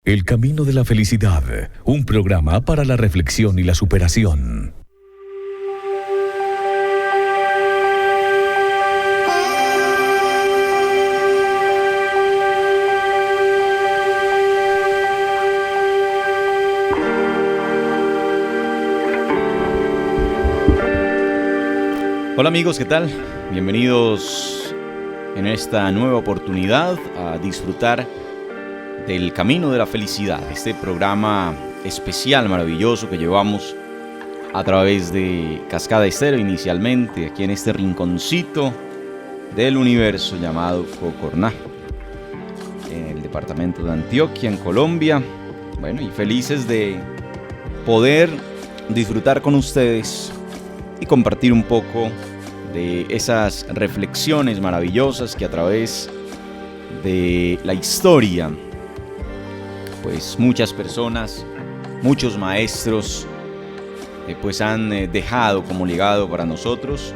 El Camino de la Felicidad, un programa para la reflexión y la superación. Hola amigos, ¿qué tal? Bienvenidos en esta nueva oportunidad a disfrutar del Camino de la Felicidad, este programa especial, maravilloso que llevamos a través de Cascada Estéreo inicialmente, aquí en este rinconcito del universo llamado Cocorná, en el departamento de Antioquia, en Colombia. Bueno, y felices de poder disfrutar con ustedes y compartir un poco de esas reflexiones maravillosas que a través de la historia, pues muchas personas, muchos maestros, pues han dejado como legado para nosotros,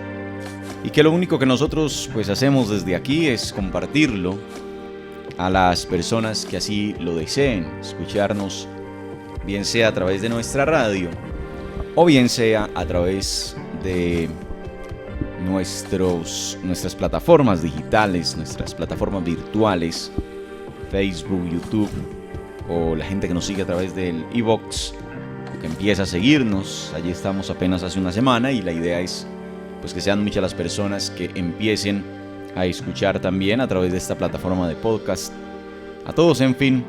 y que lo único que nosotros pues hacemos desde aquí es compartirlo a las personas que así lo deseen, escucharnos, bien sea a través de nuestra radio o bien sea a través de nuestras plataformas digitales, nuestras plataformas virtuales, Facebook, YouTube, o la gente que nos sigue a través del iVoox, que empieza a seguirnos. Allí estamos apenas hace una semana y la idea es pues que sean muchas las personas que empiecen a escuchar también a través de esta plataforma de podcast. A todos, en fin.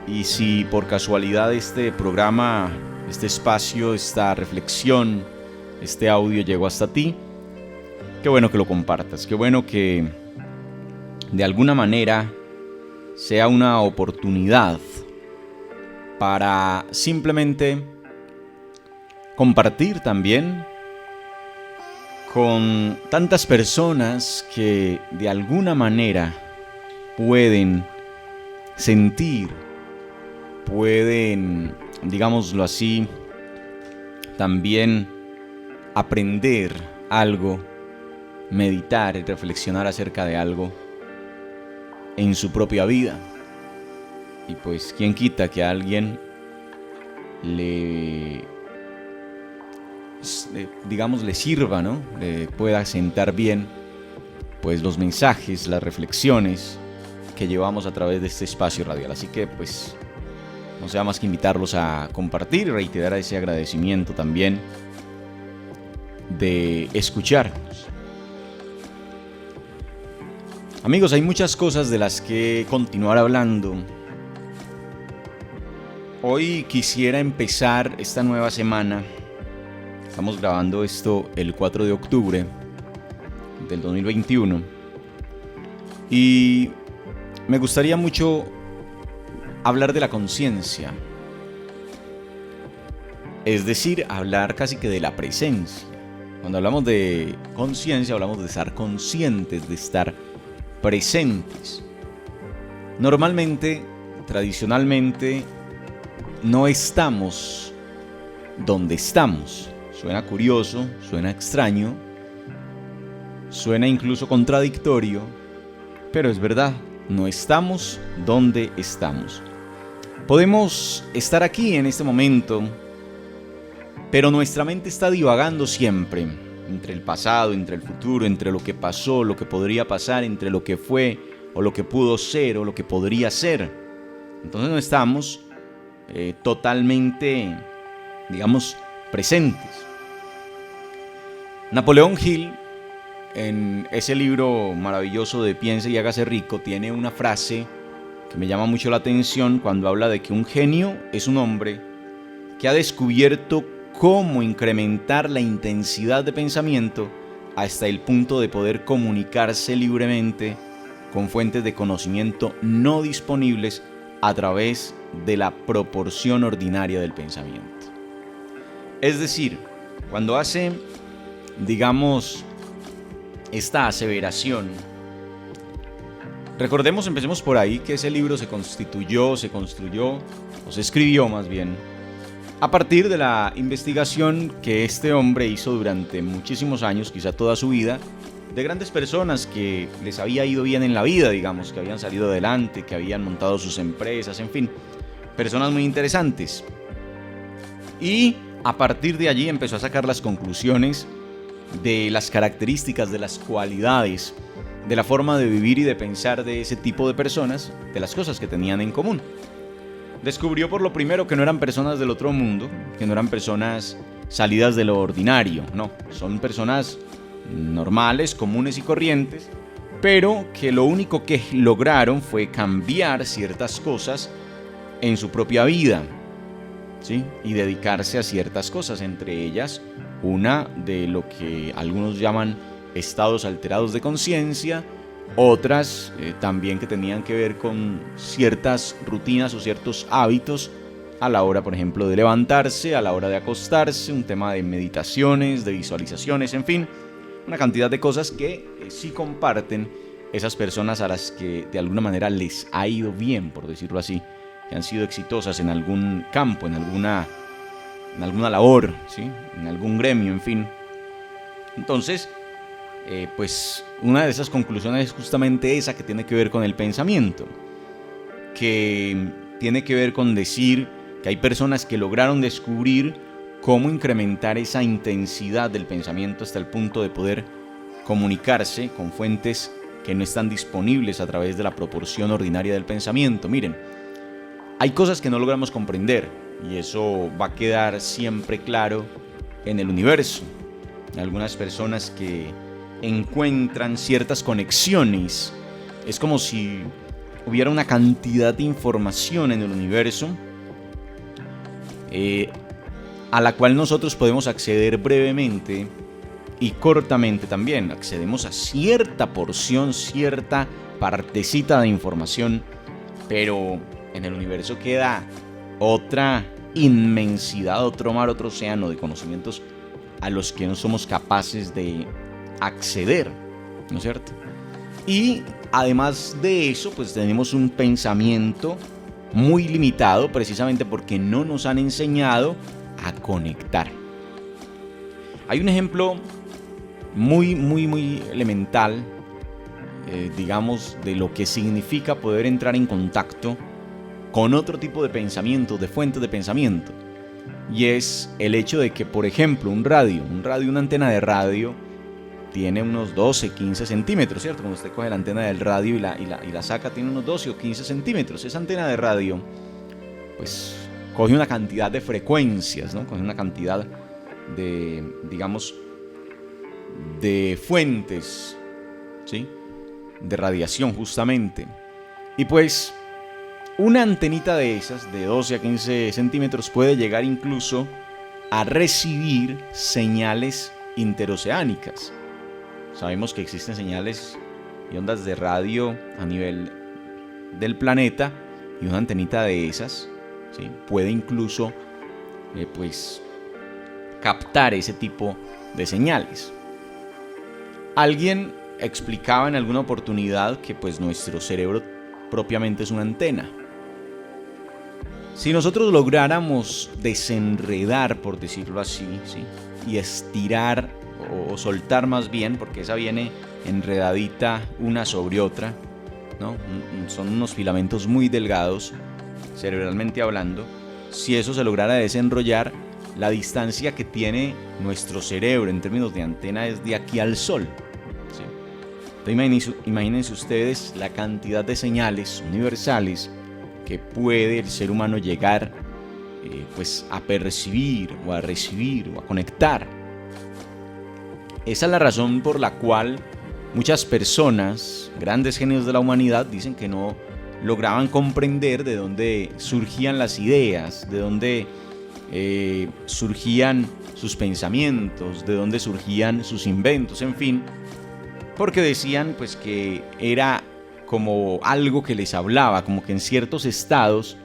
Y si por casualidad este programa, este espacio, esta reflexión, este audio llegó hasta ti, qué bueno que lo compartas, qué bueno que de alguna manera sea una oportunidad para simplemente compartir también con tantas personas que de alguna manera pueden sentir, pueden, digámoslo así, también aprender algo, meditar y reflexionar acerca de algo en su propia vida. Y pues quién quita que a alguien le sirva, ¿no? Le pueda sentar bien pues los mensajes, las reflexiones que llevamos a través de este espacio radial. Así que pues no sea más que invitarlos a compartir y reiterar ese agradecimiento también de escucharnos. Amigos, hay muchas cosas de las que continuar hablando. Hoy quisiera empezar esta nueva semana. Estamos grabando esto el 4 de octubre del 2021. Y me gustaría mucho hablar de la conciencia. Es decir, hablar casi que de la presencia. Cuando hablamos de conciencia, hablamos de estar conscientes, de estar presentes. Normalmente, tradicionalmente, no estamos donde estamos. Suena curioso, suena extraño, suena incluso contradictorio, pero es verdad, no estamos donde estamos. Podemos estar aquí en este momento, pero nuestra mente está divagando siempre entre el pasado, entre el futuro, entre lo que pasó, lo que podría pasar, entre lo que fue o lo que pudo ser o lo que podría ser. Entonces no estamos totalmente, digamos, presentes. Napoleón Hill, en ese libro maravilloso de Piense y hágase rico, tiene una frase que me llama mucho la atención cuando habla de que un genio es un hombre que ha descubierto cómo incrementar la intensidad de pensamiento hasta el punto de poder comunicarse libremente con fuentes de conocimiento no disponibles a través de la proporción ordinaria del pensamiento. Es decir, cuando hace, digamos, esta aseveración, recordemos, empecemos por ahí, que ese libro se construyó, o se escribió más bien, a partir de la investigación que este hombre hizo durante muchísimos años, quizá toda su vida, de grandes personas que les había ido bien en la vida, digamos, que habían salido adelante, que habían montado sus empresas, en fin, personas muy interesantes. Y a partir de allí empezó a sacar las conclusiones de las características, de las cualidades, de la forma de vivir y de pensar de ese tipo de personas, de las cosas que tenían en común. Descubrió por lo primero que no eran personas del otro mundo, que no eran personas salidas de lo ordinario, no, son personas normales, comunes y corrientes, pero que lo único que lograron fue cambiar ciertas cosas en su propia vida, ¿sí? Y dedicarse a ciertas cosas, entre ellas una de lo que algunos llaman estados alterados de conciencia, otras también que tenían que ver con ciertas rutinas o ciertos hábitos a la hora, por ejemplo, de levantarse, a la hora de acostarse, un tema de meditaciones, de visualizaciones, en fin, una cantidad de cosas que sí comparten esas personas a las que de alguna manera les ha ido bien, por decirlo así, que han sido exitosas en algún campo, en alguna labor, ¿sí? En algún gremio, en fin. Entonces, pues una de esas conclusiones es justamente esa que tiene que ver con el pensamiento, que tiene que ver con decir que hay personas que lograron descubrir cómo incrementar esa intensidad del pensamiento hasta el punto de poder comunicarse con fuentes que no están disponibles a través de la proporción ordinaria del pensamiento. Miren, hay cosas que no logramos comprender y eso va a quedar siempre claro en el universo. Algunas personas que encuentran ciertas conexiones, es como si hubiera una cantidad de información en el universo a la cual nosotros podemos acceder brevemente y cortamente también. Accedemos a cierta porción, cierta partecita de información, pero en el universo queda otra inmensidad, otro mar, otro océano de conocimientos a los que no somos capaces de acceder, ¿no es cierto? Y además de eso, pues tenemos un pensamiento muy limitado, precisamente porque no nos han enseñado a conectar. Hay un ejemplo muy elemental, digamos, de lo que significa poder entrar en contacto con otro tipo de pensamiento, de fuentes de pensamiento. Y es el hecho de que, por ejemplo, una antena de radio tiene unos 12, 15 centímetros, ¿cierto? Cuando usted coge la antena del radio y la saca, tiene unos 12 o 15 centímetros. Esa antena de radio, pues, coge una cantidad de frecuencias, ¿no? Coge una cantidad de, digamos, de fuentes, ¿sí? De radiación, justamente. Y pues, una antenita de esas, de 12 a 15 centímetros, puede llegar incluso a recibir señales interoceánicas. Sabemos que existen señales y ondas de radio a nivel del planeta, y una antenita de esas, ¿sí? Puede incluso pues captar ese tipo de señales. Alguien explicaba en alguna oportunidad que pues nuestro cerebro propiamente es una antena. Si nosotros lográramos desenredar, por decirlo así, ¿sí? Y estirar o soltar más bien, porque esa viene enredadita una sobre otra, ¿no? Son unos filamentos muy delgados, cerebralmente hablando. Si eso se lograra desenrollar, la distancia que tiene nuestro cerebro en términos de antena es de aquí al Sol, ¿sí? Entonces, imagínense ustedes la cantidad de señales universales que puede el ser humano llegar pues a percibir o a recibir o a conectar. Esa es la razón por la cual muchas personas, grandes genios de la humanidad, dicen que no lograban comprender de dónde surgían las ideas, de dónde surgían sus pensamientos, de dónde surgían sus inventos, en fin, porque decían pues que era como algo que les hablaba, como que en ciertos estados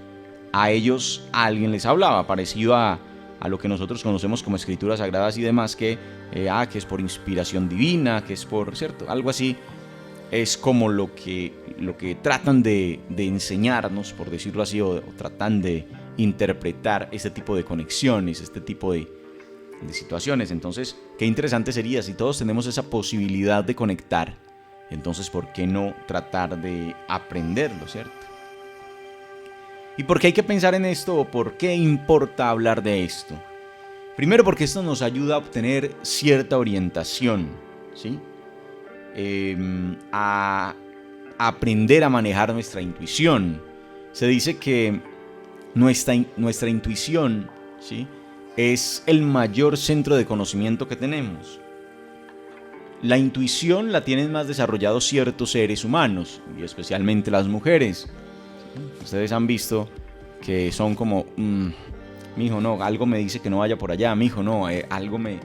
a ellos alguien les hablaba, parecido a lo que nosotros conocemos como escrituras sagradas y demás, que es por inspiración divina, que es por, ¿cierto? Algo así es como lo que tratan de enseñarnos, por decirlo así, o tratan de interpretar este tipo de conexiones, este tipo de situaciones. Entonces, qué interesante sería si todos tenemos esa posibilidad de conectar. Entonces, ¿por qué no tratar de aprenderlo, cierto? ¿Y por qué hay que pensar en esto o por qué importa hablar de esto? Primero porque esto nos ayuda a obtener cierta orientación, ¿sí? A aprender a manejar nuestra intuición. Se dice que nuestra intuición, ¿sí?, es el mayor centro de conocimiento que tenemos. La intuición la tienen más desarrollado ciertos seres humanos, y especialmente las mujeres. Ustedes han visto que son como, mijo, no, algo me dice que no vaya por allá, mijo, no, algo me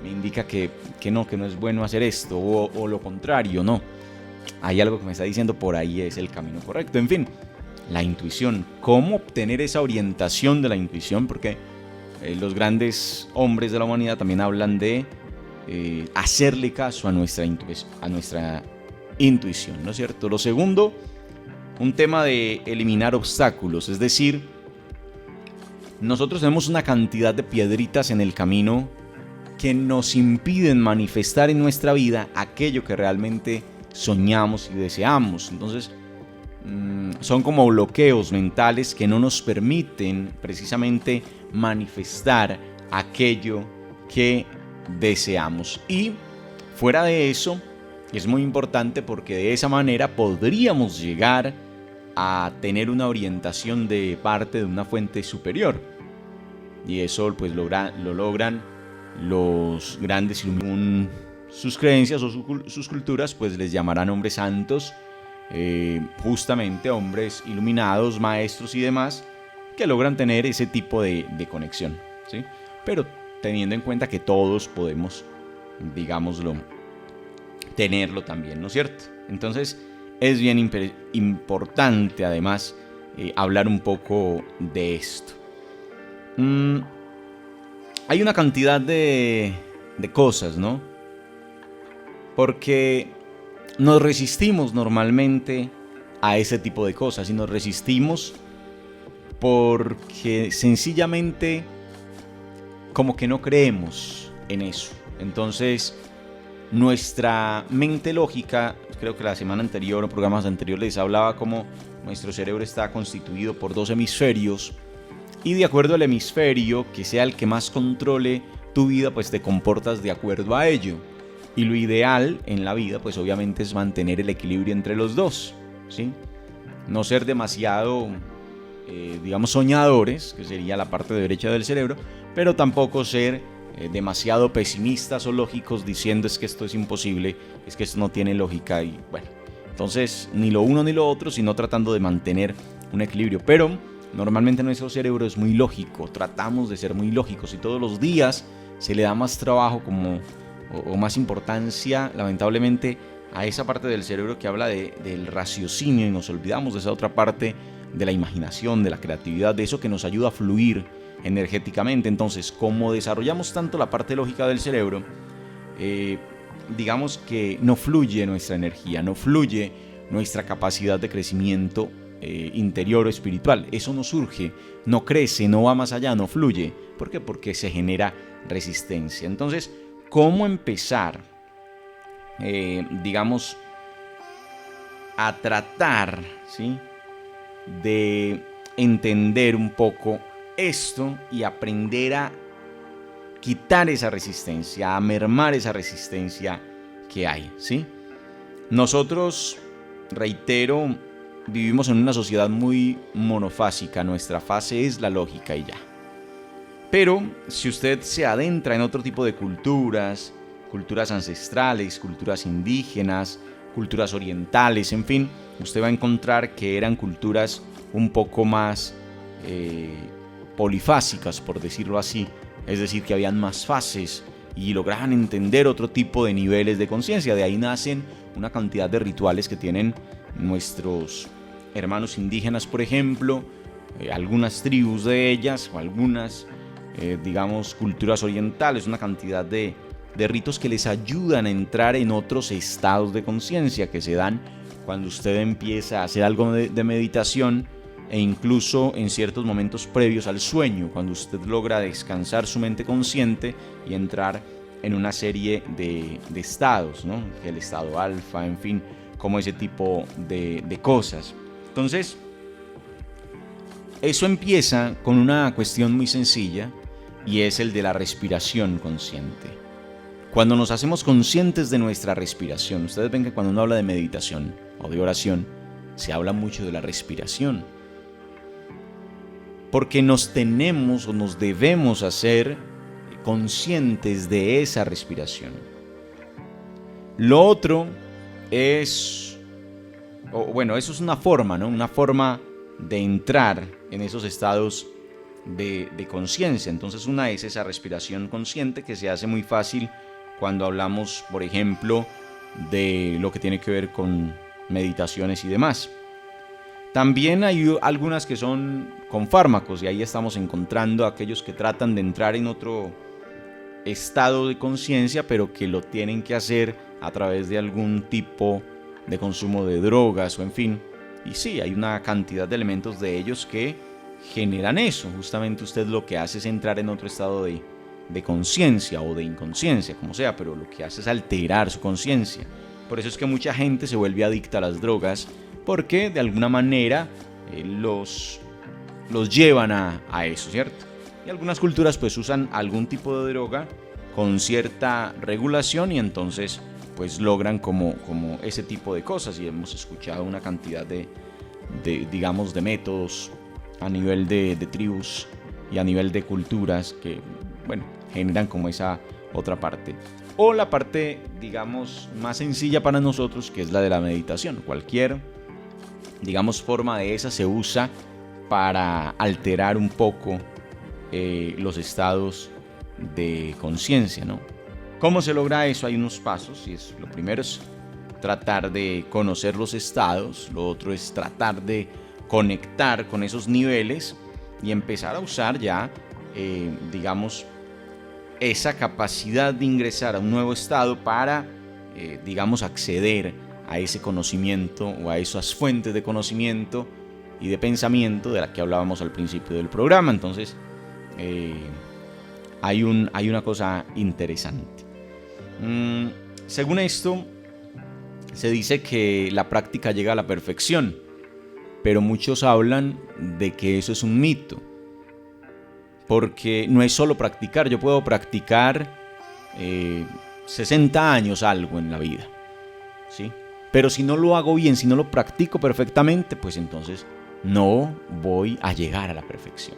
indica que no es bueno hacer esto, o lo contrario, no. Hay algo que me está diciendo por ahí es el camino correcto. En fin, la intuición. ¿Cómo obtener esa orientación de la intuición? Porque los grandes hombres de la humanidad también hablan de hacerle caso a nuestra intuición, ¿no es cierto? Lo segundo, un tema de eliminar obstáculos, es decir, nosotros tenemos una cantidad de piedritas en el camino que nos impiden manifestar en nuestra vida aquello que realmente soñamos y deseamos. Entonces, son como bloqueos mentales que no nos permiten precisamente manifestar aquello que deseamos. Y fuera de eso, es muy importante porque de esa manera podríamos llegar a tener una orientación de parte de una fuente superior. Y eso pues lo logran los grandes iluminados. Sus creencias o sus culturas pues les llamarán hombres santos, justamente hombres iluminados, maestros y demás, que logran tener ese tipo de conexión, ¿sí? Pero teniendo en cuenta que todos podemos, digámoslo, tenerlo también, ¿no es cierto? Entonces es bien importante además hablar un poco de esto. Hay una cantidad de cosas, ¿no? Porque nos resistimos normalmente a ese tipo de cosas y nos resistimos porque sencillamente como que no creemos en eso. Entonces nuestra mente lógica, creo que la semana anterior o programas anteriores les hablaba cómo nuestro cerebro está constituido por 2 hemisferios y de acuerdo al hemisferio que sea el que más controle tu vida, pues te comportas de acuerdo a ello. Y lo ideal en la vida, pues obviamente es mantener el equilibrio entre los dos, ¿sí? No ser demasiado, digamos, soñadores, que sería la parte derecha del cerebro, pero tampoco ser demasiado pesimistas o lógicos diciendo es que esto es imposible, es que esto no tiene lógica y bueno. Entonces, ni lo uno ni lo otro, sino tratando de mantener un equilibrio. Pero normalmente nuestro cerebro es muy lógico, tratamos de ser muy lógicos y todos los días se le da más trabajo o más importancia, lamentablemente, a esa parte del cerebro que habla del raciocinio y nos olvidamos de esa otra parte de la imaginación, de la creatividad, de eso que nos ayuda a fluir energéticamente. Entonces, como desarrollamos tanto la parte lógica del cerebro, digamos que no fluye nuestra energía, no fluye nuestra capacidad de crecimiento interior o espiritual. Eso no surge, no crece, no va más allá, no fluye. ¿Por qué? Porque se genera resistencia. Entonces, ¿cómo empezar, digamos, a tratar, ¿sí?, de entender un poco esto y aprender a quitar esa resistencia, a mermar esa resistencia que hay, ¿sí? Nosotros, reitero, vivimos en una sociedad muy monofásica. Nuestra fase es la lógica y ya. Pero si usted se adentra en otro tipo de culturas ancestrales, culturas indígenas, culturas orientales, en fin, usted va a encontrar que eran culturas un poco más polifásicas, por decirlo así. Es decir, que habían más fases y lograban entender otro tipo de niveles de conciencia. De ahí nacen una cantidad de rituales que tienen nuestros hermanos indígenas, por ejemplo, algunas tribus de ellas o algunas digamos, culturas orientales, una cantidad de ritos que les ayudan a entrar en otros estados de conciencia que se dan cuando usted empieza a hacer algo de meditación e incluso en ciertos momentos previos al sueño, cuando usted logra descansar su mente consciente y entrar en una serie de estados, ¿no? El estado alfa, en fin, como ese tipo de cosas. Entonces, Eso empieza con una cuestión muy sencilla y es el de la respiración consciente. Cuando nos hacemos conscientes de nuestra respiración, ustedes ven que cuando uno habla de meditación o de oración, se habla mucho de la respiración. Porque nos tenemos o nos debemos hacer conscientes de esa respiración. Lo otro es, eso es una forma, ¿no? Una forma de entrar en esos estados de conciencia. Entonces una es esa respiración consciente que se hace muy fácil cuando hablamos, por ejemplo, de lo que tiene que ver con meditaciones y demás. También hay algunas que son con fármacos y ahí estamos encontrando a aquellos que tratan de entrar en otro estado de conciencia, pero que lo tienen que hacer a través de algún tipo de consumo de drogas o en fin. Y sí, hay una cantidad de elementos de ellos que generan eso. Justamente usted lo que hace es entrar en otro estado de conciencia o de inconsciencia, como sea, pero lo que hace es alterar su conciencia. Por eso es que mucha gente se vuelve adicta a las drogas, porque de alguna manera los llevan a eso, ¿cierto? Y algunas culturas pues usan algún tipo de droga con cierta regulación y entonces pues logran como ese tipo de cosas, y hemos escuchado una cantidad de métodos a nivel de tribus y a nivel de culturas que, generan como esa otra parte. O la parte, digamos, más sencilla para nosotros, que es la de la meditación. Cualquier, forma de esa se usa para alterar un poco los estados de conciencia, ¿no? ¿Cómo se logra eso? Hay unos pasos, y lo primero es tratar de conocer los estados, lo otro es tratar de conectar con esos niveles y empezar a usar ya, esa capacidad de ingresar a un nuevo estado para, acceder a ese conocimiento o a esas fuentes de conocimiento y de pensamiento de la que hablábamos al principio del programa. Entonces, hay una cosa interesante. Según esto, se dice que la práctica llega a la perfección, pero muchos hablan de que eso es un mito, porque no es solo practicar. Yo puedo practicar 60 años algo en la vida, ¿sí? Pero si no lo hago bien, si no lo practico perfectamente, pues entonces no voy a llegar a la perfección.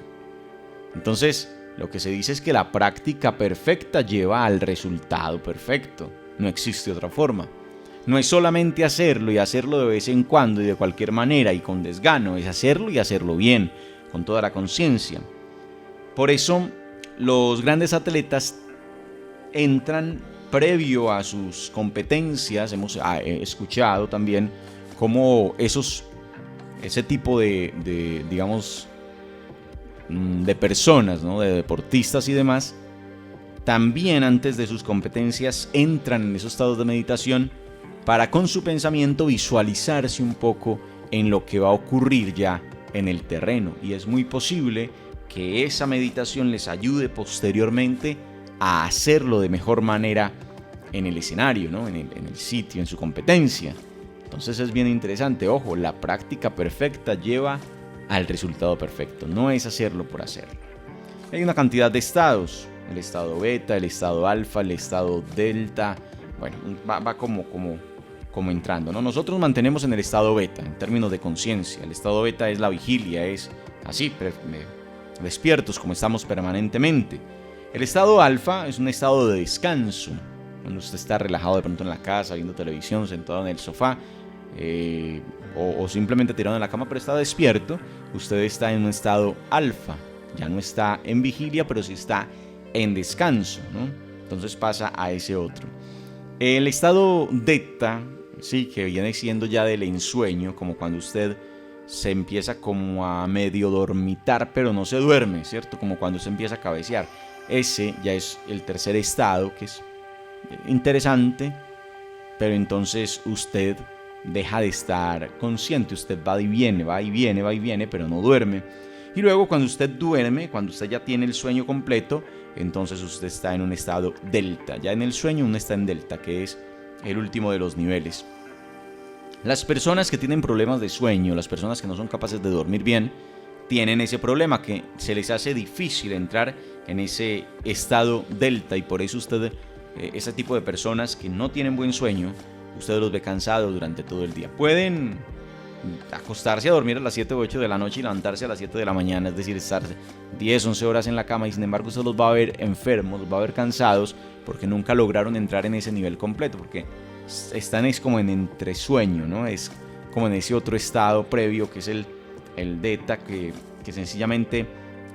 Entonces, lo que se dice es que la práctica perfecta lleva al resultado perfecto. No existe otra forma. No es solamente hacerlo y hacerlo de vez en cuando y de cualquier manera y con desgano. Es hacerlo y hacerlo bien, con toda la conciencia. Por eso, los grandes atletas entran previo a sus competencias. Hemos escuchado también cómo ese tipo de personas, ¿no? De deportistas y demás, también antes de sus competencias entran en esos estados de meditación para con su pensamiento visualizarse un poco en lo que va a ocurrir ya en el terreno. Y es muy posible que esa meditación les ayude posteriormente a hacerlo de mejor manera en el escenario, ¿no? en el sitio, en su competencia. Entonces es bien interesante. Ojo, la práctica perfecta lleva al resultado perfecto, no es hacerlo por hacerlo. Hay una cantidad de estados: el estado beta, el estado alfa, el estado delta. Bueno, va como entrando, ¿no? Nosotros mantenemos en el estado beta en términos de conciencia. El estado beta es la vigilia, es así, despiertos como estamos permanentemente. El estado alfa es un estado de descanso, cuando usted está relajado de pronto en la casa, viendo televisión, sentado en el sofá, o simplemente tirado en la cama, pero está despierto. Usted está en un estado alfa, ya no está en vigilia, pero sí está en descanso, ¿no? Entonces pasa a ese otro. El estado delta, sí, que viene siendo ya del ensueño, como cuando usted se empieza como a medio dormitar, pero no se duerme, ¿cierto? Como cuando se empieza a cabecear. Ese ya es el tercer estado, que es interesante, pero entonces usted deja de estar consciente. Usted va y viene, pero no duerme. Y luego cuando usted duerme, cuando usted ya tiene el sueño completo, entonces usted está en un estado delta. Ya en el sueño uno está en delta, que es el último de los niveles. Las personas que tienen problemas de sueño, las personas que no son capaces de dormir bien, tienen ese problema, que se les hace difícil entrar en ese estado delta, y por eso usted, ese tipo de personas que no tienen buen sueño, usted los ve cansados durante todo el día. Pueden acostarse a dormir a las 7 o 8 de la noche y levantarse a las 7 de la mañana, es decir, estar 10, 11 horas en la cama, y sin embargo usted los va a ver enfermos, los va a ver cansados, porque nunca lograron entrar en ese nivel completo, porque están como en entresueño, ¿no? Es como en ese otro estado previo que es el delta, que sencillamente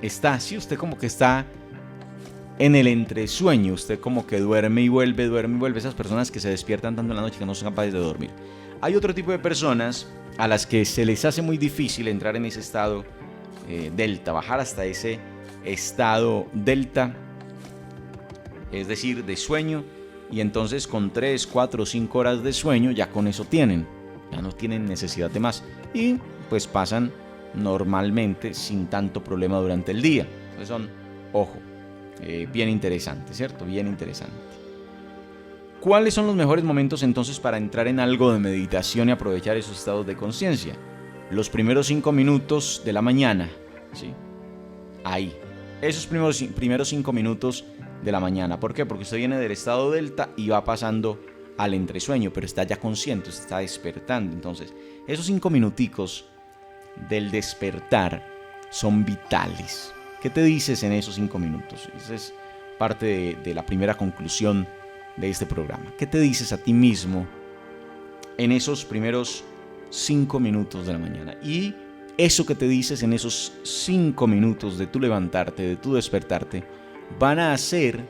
está así, usted como que está en el entresueño, usted como que duerme y vuelve, esas personas que se despiertan tanto en la noche que no son capaces de dormir. Hay otro tipo de personas a las que se les hace muy difícil entrar en ese estado delta, bajar hasta ese estado delta, es decir, de sueño, y entonces con 3, 4, 5 horas de sueño ya con eso ya no tienen necesidad de más, y pues pasan normalmente sin tanto problema durante el día. Entonces son, ojo, bien interesante, ¿cierto? Bien interesante. ¿Cuáles son los mejores momentos entonces para entrar en algo de meditación y aprovechar esos estados de conciencia? Los primeros 5 minutos de la mañana, ¿sí? Ahí. Esos primeros 5 minutos de la mañana. ¿Por qué? Porque usted viene del estado delta y va pasando al entresueño, pero está ya consciente, se está despertando. Entonces, esos 5 minuticos del despertar son vitales. ¿Qué te dices en esos 5 minutos? Esa es parte de la primera conclusión de este programa. ¿Qué te dices a ti mismo en esos primeros 5 minutos de la mañana? Y eso que te dices en esos 5 minutos de tu levantarte, de tu despertarte, van a hacer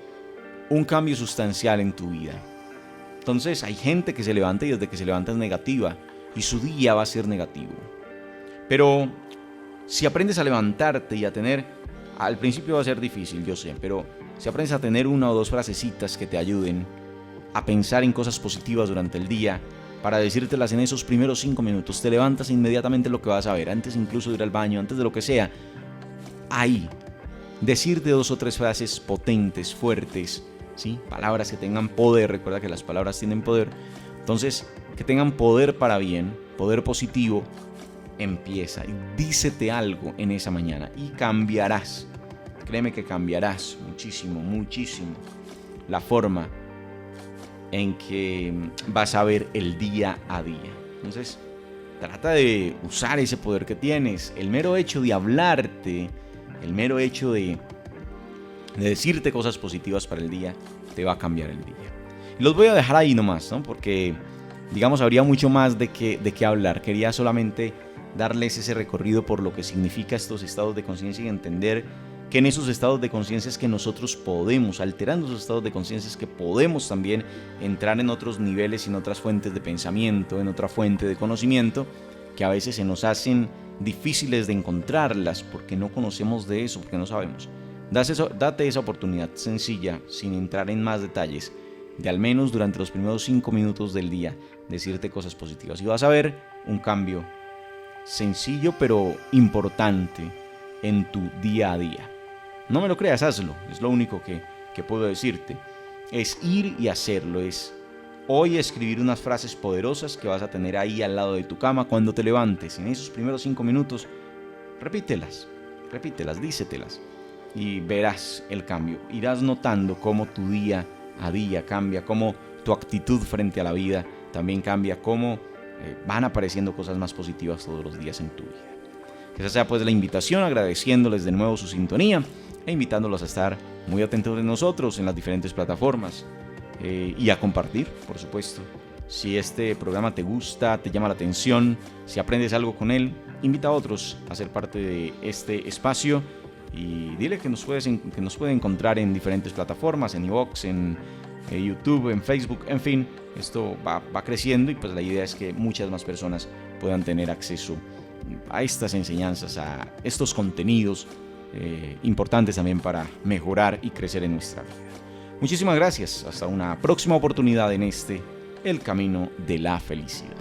un cambio sustancial en tu vida. Entonces hay gente que se levanta y desde que se levanta es negativa, y su día va a ser negativo. Pero si aprendes a levantarte y a tener, al principio va a ser difícil, yo sé, pero si aprendes a tener 1 o 2 frasecitas que te ayuden a pensar en cosas positivas durante el día, para decírtelas en esos primeros 5 minutos, te levantas e inmediatamente lo que vas a ver, antes incluso de ir al baño, antes de lo que sea, ahí, decirte 2 o 3 frases potentes, fuertes, ¿sí? Palabras que tengan poder, recuerda que las palabras tienen poder, entonces, que tengan poder para bien, poder positivo. Empieza y dícete algo en esa mañana y cambiarás. Créeme que cambiarás muchísimo, muchísimo la forma en que vas a ver el día a día. Entonces, trata de usar ese poder que tienes. El mero hecho de hablarte, el mero hecho de decirte cosas positivas para el día, te va a cambiar el día. Y los voy a dejar ahí nomás, ¿no? Porque, digamos, habría mucho más de qué hablar. Quería solamente darles ese recorrido por lo que significa estos estados de conciencia y entender que en esos estados de conciencia es que nosotros podemos, alterando esos estados de conciencia es que podemos también entrar en otros niveles, en otras fuentes de pensamiento, en otra fuente de conocimiento, que a veces se nos hacen difíciles de encontrarlas porque no conocemos de eso, porque no sabemos. Date esa oportunidad sencilla, sin entrar en más detalles, de al menos durante los primeros 5 minutos del día decirte cosas positivas y vas a ver un cambio sencillo pero importante en tu día a día. No me lo creas, hazlo, es lo único que puedo decirte. Es ir y hacerlo, es hoy escribir unas frases poderosas que vas a tener ahí al lado de tu cama cuando te levantes. En esos primeros 5 minutos, repítelas, dícetelas y verás el cambio. Irás notando cómo tu día a día cambia, cómo tu actitud frente a la vida también cambia, cómo van apareciendo cosas más positivas todos los días en tu vida. Que esa sea pues la invitación, agradeciéndoles de nuevo su sintonía e invitándolos a estar muy atentos de nosotros en las diferentes plataformas y a compartir, por supuesto. Si este programa te gusta, te llama la atención, si aprendes algo con él, invita a otros a ser parte de este espacio y dile que nos puede encontrar en diferentes plataformas, en iVoox, en YouTube, en Facebook, en fin, esto va creciendo y pues la idea es que muchas más personas puedan tener acceso a estas enseñanzas, a estos contenidos importantes también para mejorar y crecer en nuestra vida. Muchísimas gracias, hasta una próxima oportunidad en El Camino de la Felicidad.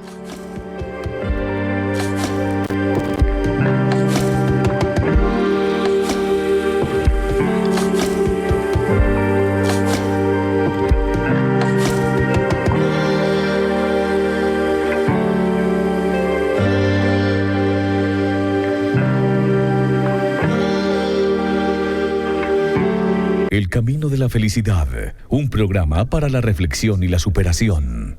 El camino de la felicidad, un programa para la reflexión y la superación.